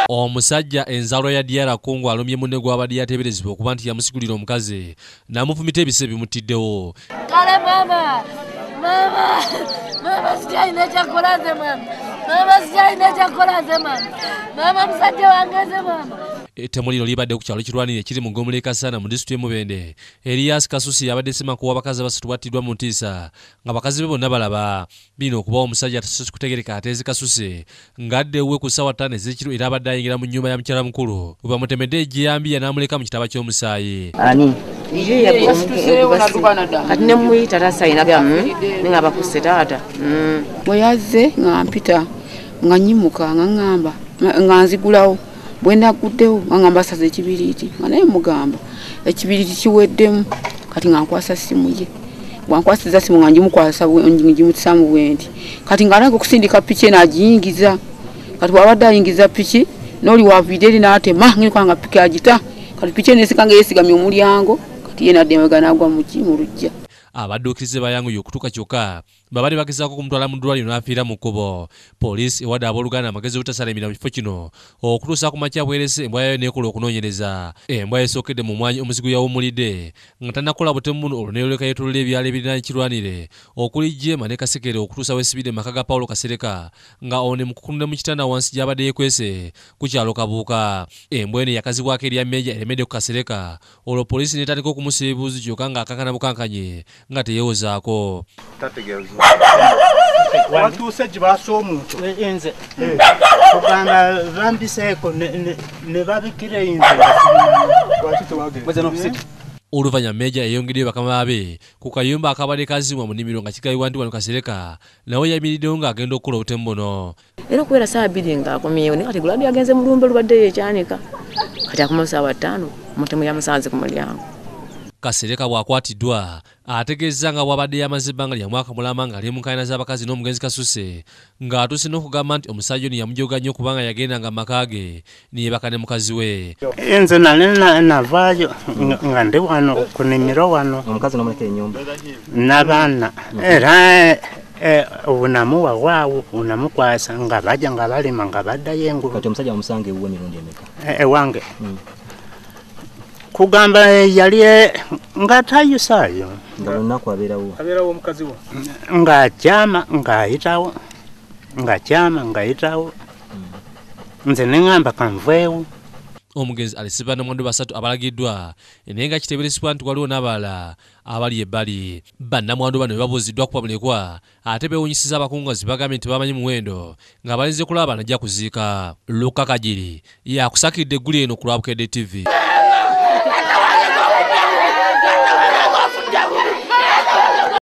Omusajja enzalo ya Diara Kongo alumye munne gw'abadde yateeberezebwa okuba nti yamusigulira omukazi n'amufumita ebise bimutiddewo. Kale mama sikyalina kyakolaze mama musajja wangeze mama. Ettemu lino libadde ku kyalo kirwanire ekiri mu Gomule Kasana mu disitulikiti y'Mubende. Elias Kasusi yabadde ssemakuwa abakazi abasatu battiddwa mu ntiisa nga bakazi be bonna balaba. Bino okubawo omusajja atasoose kutegereka ateezi Kasusi ng'adde ewuwe ku ssaawa 5 ez'ekiro era abadde ayingira mu nnyumba ya mukyala mukulu. Bwe bamutemedde ejjambiya n'amuleka mu kitaba ky'omusaayi. Ani kati ne muyita tasayina nga bakusse taata. Bwe yazze nga mpita nga nnyimuka nga ŋŋamba nga nzigulawo. Bwe naguddewo nga ngamba asaze ekibiriiti nga naye mugamba ekibiriiti kiweddemu kati nga nkwasa ssimu ye. Bwankwasiza ssimu nga ngimutisaamu bwenti kati nga alanga okusindika piki n'agiyingiza. Kati bw'abadde ayingiza piki n'oli waviide eri n'atema nga piki agita kati piki eneesika nga yeesigamye omulyango kati ye n'adde emabega n'agwa mu luggya. Abadduukirize bayanguye okutuuka kyokka babadde bagezaako okumutwala mu ddwaliro n'afiira mu kkubo. Poliisi ewadde abooluganda amagezi obutasalimira mu kifo kino okutuusa ku makya bwerese embwa yayo n'ekola okunoonyereza. Embwa esookedde mu mwanya omuzigu yawummulidde nga tannakola butemu buno olwo n'eroleka yeetolola ebyalo ebiriraanye kirwanire okuli Jema ne Kasekere okutuusa weesibidde mu maka ga Pawulo Kasereka nga ono ne mukukunde mu kitanda wansi gy'abadde yeekwese ku kyalo Kabuuka. Embwa eno yakazibwako erya Meeja eremedde ku Kasereka olwo poliisi n'etandika okumusiba ebibuuzo kyokka ng'akankana bukankanye nga teyeewozaako. Watuuse gye baasa omuntu enze kugamba bambiseeko ne babikira enze. Oluvannyuma Meeja yayongeddyo bakama baabe ku kayumba akabadde kazimwa mu nnimiro nga kigabibwa nti wano Kasereka nawe yamiriddewo ng'agenda okukola obutemu buno. Era okubeera ssaawa 2 ng'akomyewo naye kati gulabye yagenze mu lumbe lubaddeyo ekyanika kati akomawo ssaawa 5 omutemu yamusanze ku mulyango. Kasereka bw'akwatiddwa ategeeza nga bw'abadde yamaze ebbanga lya mwaka mulama ng'ali mu nkaayana z'abakazi n'omugenzi Kasuse ng'atuuse n'okugamba nti omusajja ono yamujoga nnyo kubanga yagendanga mu maka ge ne yeebaka ne mukazi we. Enze nali navaayo nga ndi wano ku nnimiro wano omukazi n'omuleka ennyumba n'abaana era obunamu wawaawo bunamukwasa nga bajja nga balima nga baddayo engulu. Kati omusajja wamusanga ewuwe emirundi emeka? Ewange kugamba yali ng'atayusaayo nga lunaku abeerawo omukazi wo ng'akyama ng'ayitawo nze ne ŋŋamba kanveewo. Omugenzi alisiba n'omwandu basatu abalagiddwa naye nga kiteeberezebwa nti waliwo n'abalala abali ebbali. Bannamwandu bano babuuziddwa kupamulekwa ate beewunyisiza abakunguzi bagambye nti bamanyi muwendo nga balinze kulaba banajja kuziika. Luka Kajiri yakusakidde eggulu eno ku Lwabukedde TV.